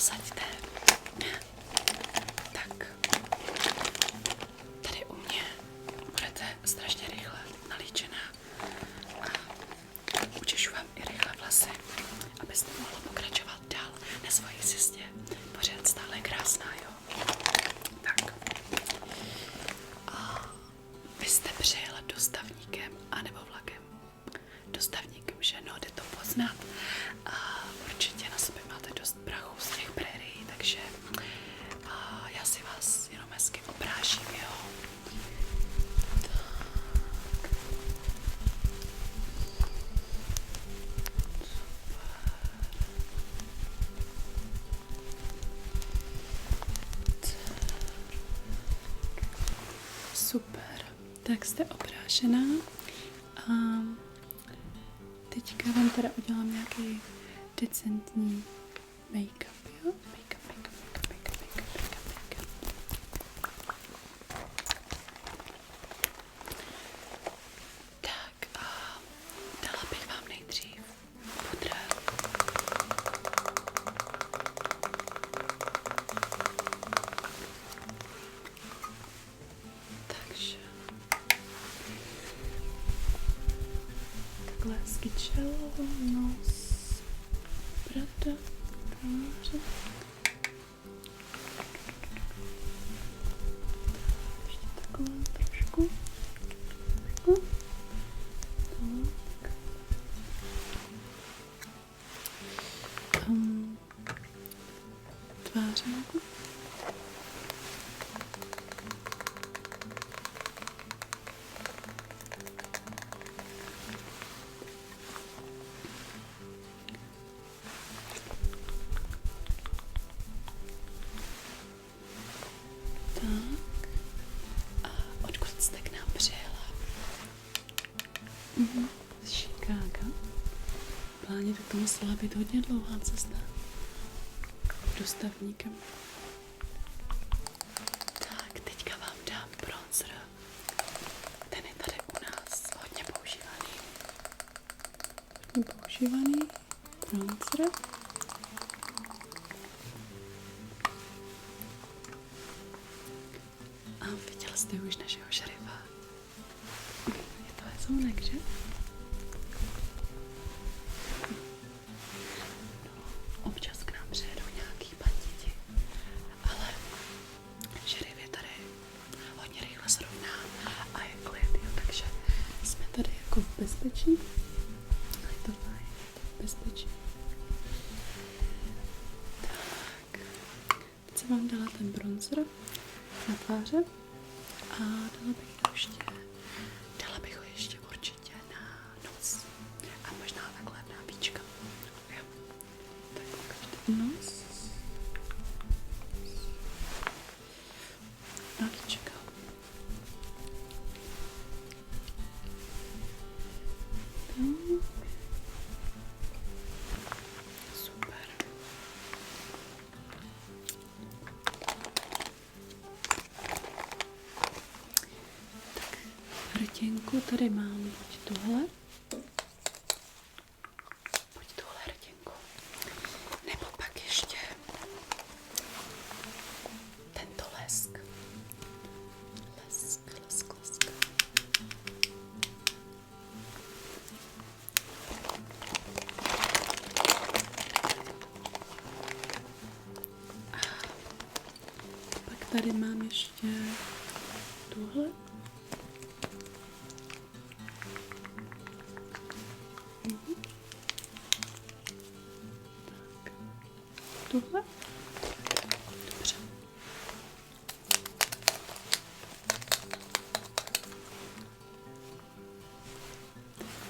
posaďte. Tak, tady u mě budete strašně rychle nalíčená a učešu vám i rychle vlasy, abyste mohla pokračovat dál na svojí cestě. Pořád stále krásná, jo? Tak. A vy jste přijela dostavníkem anebo vlakem? Dostavníkem, že no, jde to poznat. A určitě na sobě máte dost prachu z těch prérií, takže já si vás jenom hezky opráším, jo? Super, tak jste oprášená a teďka vám teda udělám nějaký decentní make-up, jo? Make-up. Tak a dala bych vám nejdřív pudr. Takže takhle hezky čelo, nos, brada, tváře. Ještě takhle trošku. Tak. Tvářenku. Odkud jste k nám přijela? Z Chicaga. Pláně to musela být hodně dlouhá cesta. Dostavníkem. Tak, teďka vám dám bronzer. Ten je tady u nás hodně používaný. Bronzer. A viděl jste už našeho šerifa? Je to hezounek, že? No, občas k nám přijedou nějaký banditi, ale šerif je tady hodně rychle srovná a je klid, jo, takže jsme tady jako v bezpečí. A je to fajn, je to v bezpečí. Tak, teď jsem vám dala ten bronzer na tváře a dala bych ho ještě určitě na nos a možná takhle na víčka. Jo. Tak ukažte nos a víčka. Super. Hrtěnku tady mám buď tuhle hrtěnku, nebo pak ještě tento lesk. Lesk. A pak tady mám ještě tuhle. Tuhle? Dobře.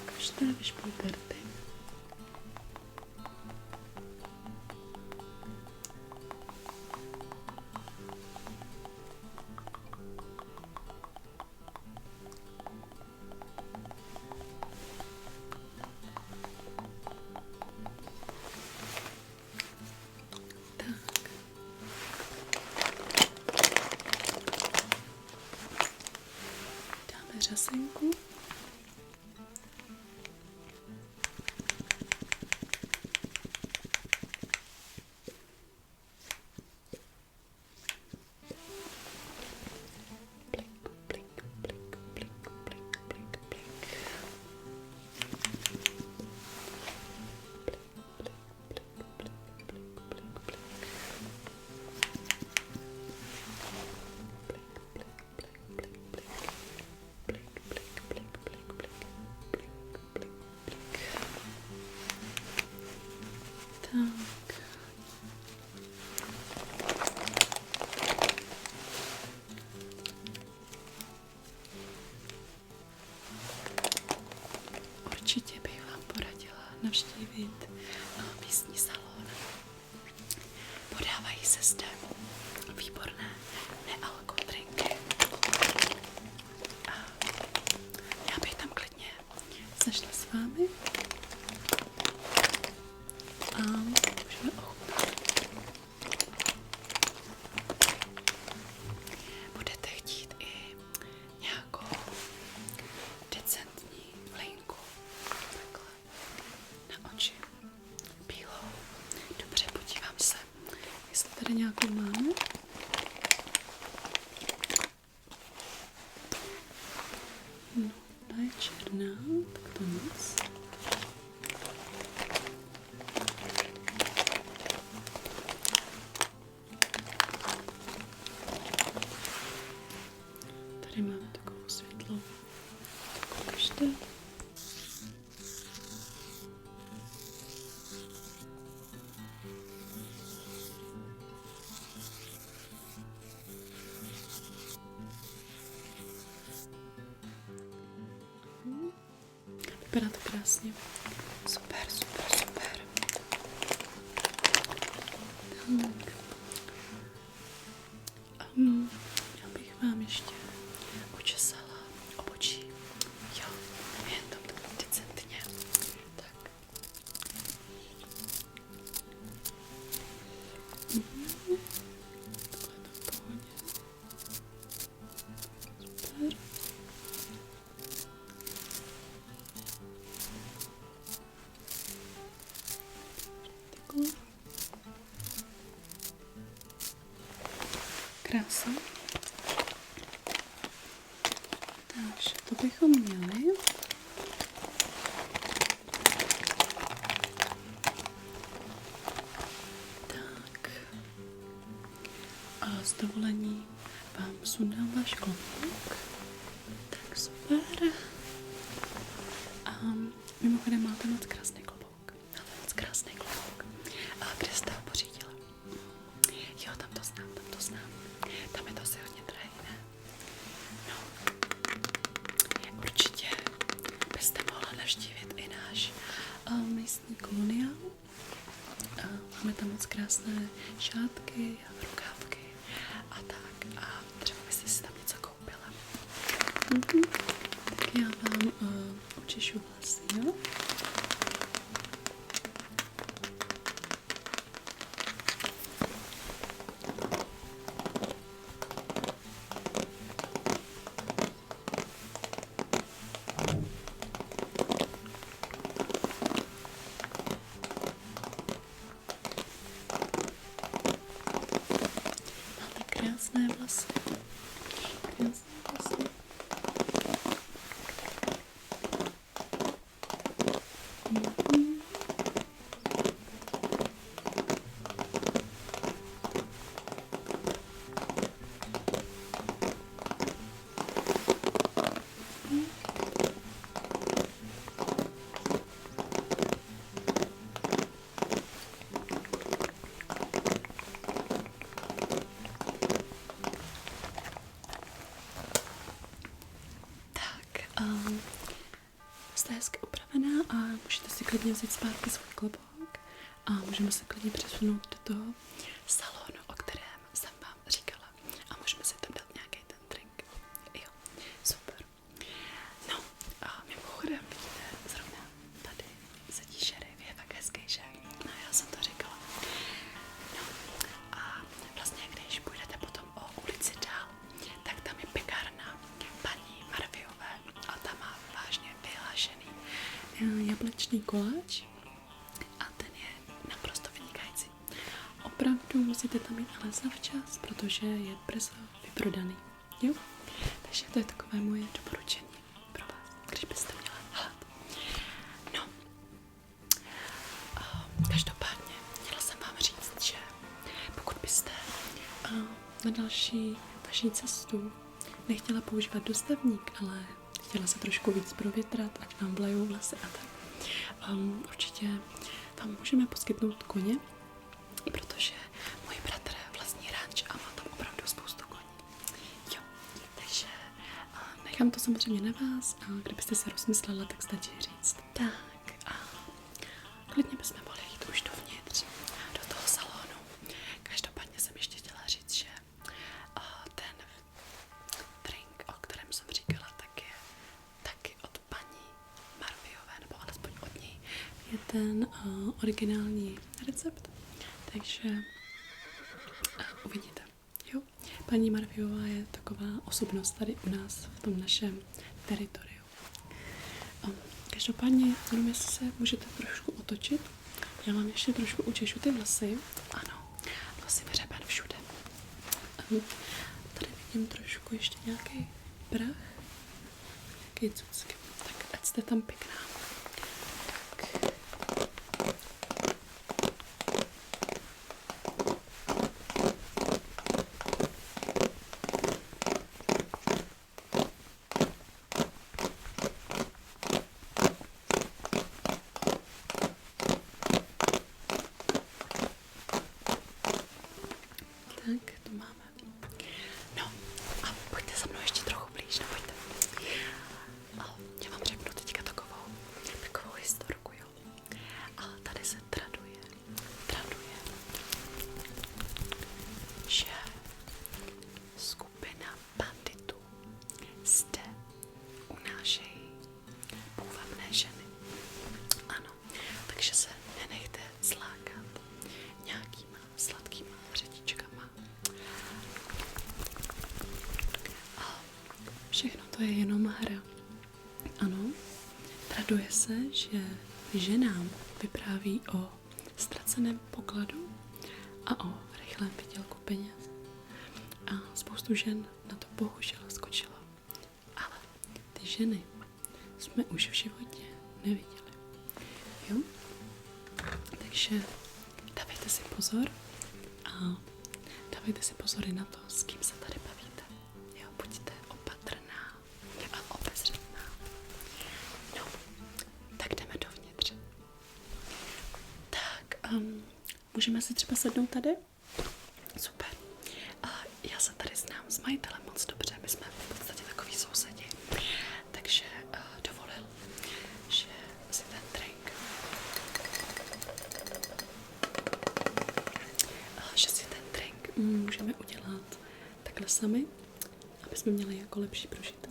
Ukažte, vyšpůjte rty. Řasenku. určitě bych vám poradila navštívit místní salon. Podávají se zde výborné nealko drinky. A já bych tam klidně zašla s vámi a můžeme ochutnat. Budete chtít i nějakou decentní linku, takhle na oči, bílou. Dobře, podívám se, jestli tady nějakou máme. No, ta je černá, tak to nic. Tady máme takovou světlou. Ukažte. Vypadá to krásně. Super, super, super. Tak. Já bych vám ještě učesala obočí. Jo, jen to tak decentně. Tak. Takhle to v pohodě. Super. Takhle. Krása. Takže to bychom měli. Tak. A s dovolením vám sundám váš klobouk. Tak super. A mimochodem máte moc krásný klobouk. Máte moc krásný klobouk. A kde jste ho pořídila? Jo, tam to znám, tam to znám. Tam je to asi hodně drahý, ne? No. Určitě byste mohla navštívit i náš místní koloniál. Máme tam moc krásné šátky a rukávky a tak. A třeba byste si tam něco koupila. Tak já vám učešu vlasy, jo? Máte krásné vlasy. Krásné vlasy. Jste hezky upravená a můžete si klidně vzít zpátky svůj klobouk a můžeme se klidně přesunout do toho salonu, o kterém jsem vám říkala, a můžeme si tam dát nějaký ten drink. Jo, super. No a mimochodem vidíte, zrovna tady sedí šerif, je tak hezký, že? No, já jsem to říkala. No a vlastně, když půjdete potom o ulici dál, tak tam je pekárna paní Marviové a ta má vážně vyhlášený jablečný koláč a ten je naprosto vynikající. Opravdu musíte tam jít ale zavčas, protože je brzo vyprodaný. Jo? Takže to je takové moje doporučení pro vás, když byste měla hlad. No, každopádně chtěla jsem vám říct, že pokud byste na další vaší cestu nechtěla používat dostavník, ale chtěla se trošku víc provětrat, ať vám vlajou vlasy a tak, určitě vám můžeme poskytnout koně, protože můj bratr vlastní ranč a má tam opravdu spoustu koní. Jo, takže nechám to samozřejmě na vás a kdybyste se rozmyslela, tak stačí říct. Tak a klidně bychom mohli jít už dovnitř, do toho salonu. Každopádně jsem ještě chtěla říct, že ten drink, o kterém jsem říkala, tak je taky od paní Marviové, nebo alespoň od ní. Je ten originální recept, takže uvidíte. Jo? Paní Marviová je taková osobnost tady u nás v tom našem teritoriu. Každopádně, jenom jestli se můžete trošku otočit. Já vám ještě trošku učešu ty vlasy. Ano, vlasy hřeben všude. Tady vidím trošku ještě nějaký prach. Nějaký cucky. Tak ať jste tam pěkná. Tak, to máme. No, a pojďte za mnou ještě trochu blíž, no pojďte. Já vám řeknu teďka takovou historku, jo. A tady se traduje, že skupina banditů zde unášejí půvabné ženy. Ano, takže se nenechte zlákat nějakýma sladkýma řetičkama. A všechno to je jenom hra. Ano, traduje se, že ženám vypráví o ztraceném pokladu a o rychlém vydělku peněz. A spoustu žen na to bohužel skočilo. Ale ty ženy jsme už v životě neviděli. Jo? Takže dávejte si pozor a dávejte si pozor i na to, s kým se tady bavíte. Jo, buďte opatrná a obezřetná. No, tak jdeme dovnitř. Tak, můžeme si třeba sednout tady? Super. Já se tady znám s majitelem moc dobře, my jsme v podstatě takový sousedi. Takže dovolil, že si ten drink můžeme udělat takhle sami, aby jsme měli jako lepší prožitek.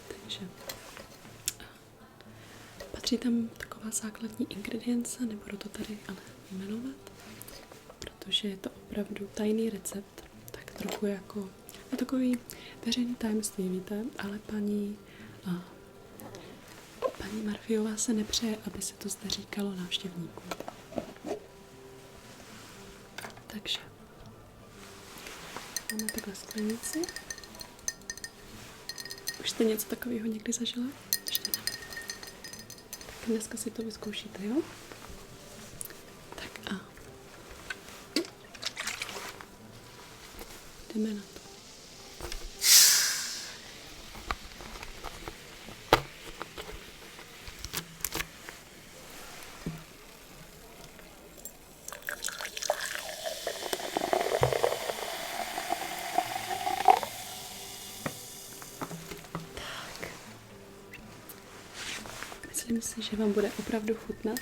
Takže patří tam taková základní ingredience, nebudu to tady ale jmenovat, protože je to opravdu tajný recept, tak trochu jako je takový veřejný tajemství, víte, ale paní Marviová se nepřeje, aby se to zde říkalo návštěvníkům. Takže máme takhle sklenici. Už jste něco takového někdy zažila? Ještě ne. Tak dneska si to vyzkoušíte, jo? Tak a jdeme na to. Myslím si, že vám bude opravdu chutnat.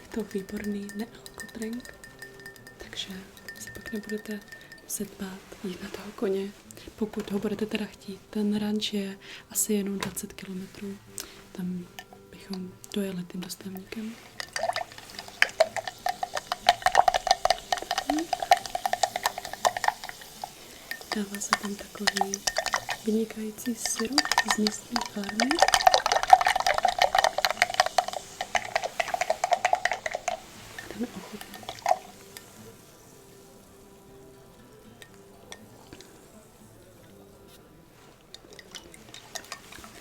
Je to výborný nealkodrink, takže se pak nebudete muset bát jít na toho koně, pokud ho budete teda chtít. Ten ranč je asi jenom 20 kilometrů, tam bychom dojeli tím dostavníkem. Dává se tam takový vynikající syrup z místní farmy. Jdeme ochutnat.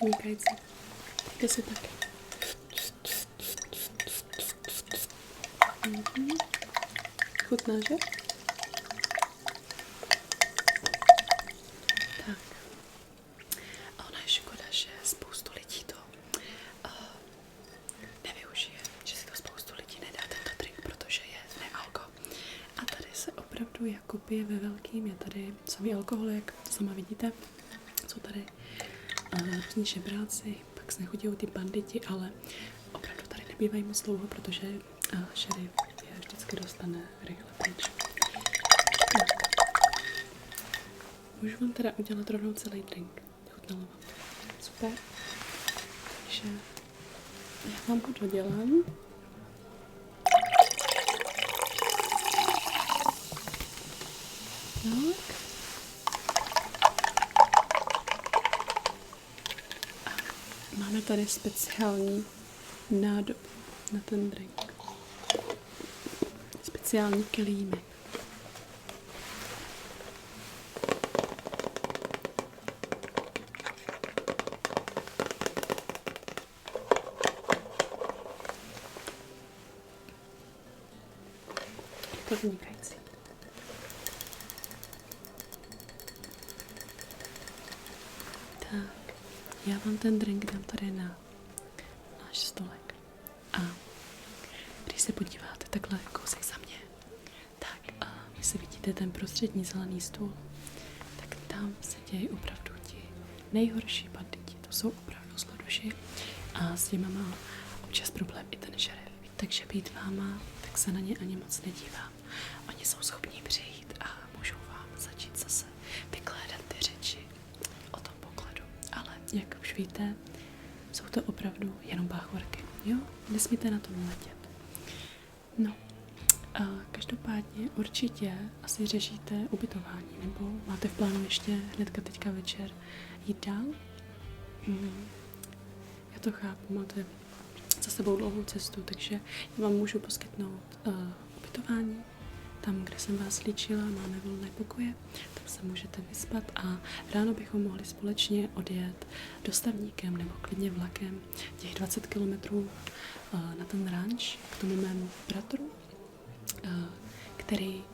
Vynikající. Dejte si taky. Chutná, že? Tak. A ona je škoda, že spoustu lidí to nevyužije, že si to spoustu lidí nedá tento drink, protože je nealko. A tady se opravdu jako pije ve velkým, je tady samý alkohol, jak sama vidíte. jsou tady různí žebráci, pak se nechodí ty banditi, ale opravdu tady nebývají moc dlouho, protože šerif je vždycky dostane rychle pryč. No. Můžu vám teda udělat rovnou celý drink. Chutnalo vám to. Super. Takže já vám ho dodělám. Tak. A máme tady speciální nádob na ten drink. Speciální kelímek. To vynikající. Tak, já vám ten drink dám tady na náš stolek. A když se podíváte takhle kousek za mě, tak vy si vidíte ten prostřední zelený stůl, tak tam se dějí opravdu ti nejhorší banditi. To jsou opravdu zloduši a s těma má občas problém i ten šerif. Takže být váma, tak se na ně ani moc nedívám. Oni jsou schopní přijít a můžou vám začít zase vykládat ty řeči o tom pokladu. Ale jak už víte, jsou to opravdu jenom báchorky. Jo? Nesmíte na tom letět. No, každopádně určitě asi řešíte ubytování, nebo máte v plánu ještě hnedka teďka večer jít dál? Já to chápu, máte za sebou dlouhou cestu, takže já vám můžu poskytnout ubytování. Tam, kde jsem vás líčila, máme volné pokoje, tam se můžete vyspat a ráno bychom mohli společně odjet dostavníkem nebo klidně vlakem těch 20 kilometrů na ten ranč k tomu mému bratru, který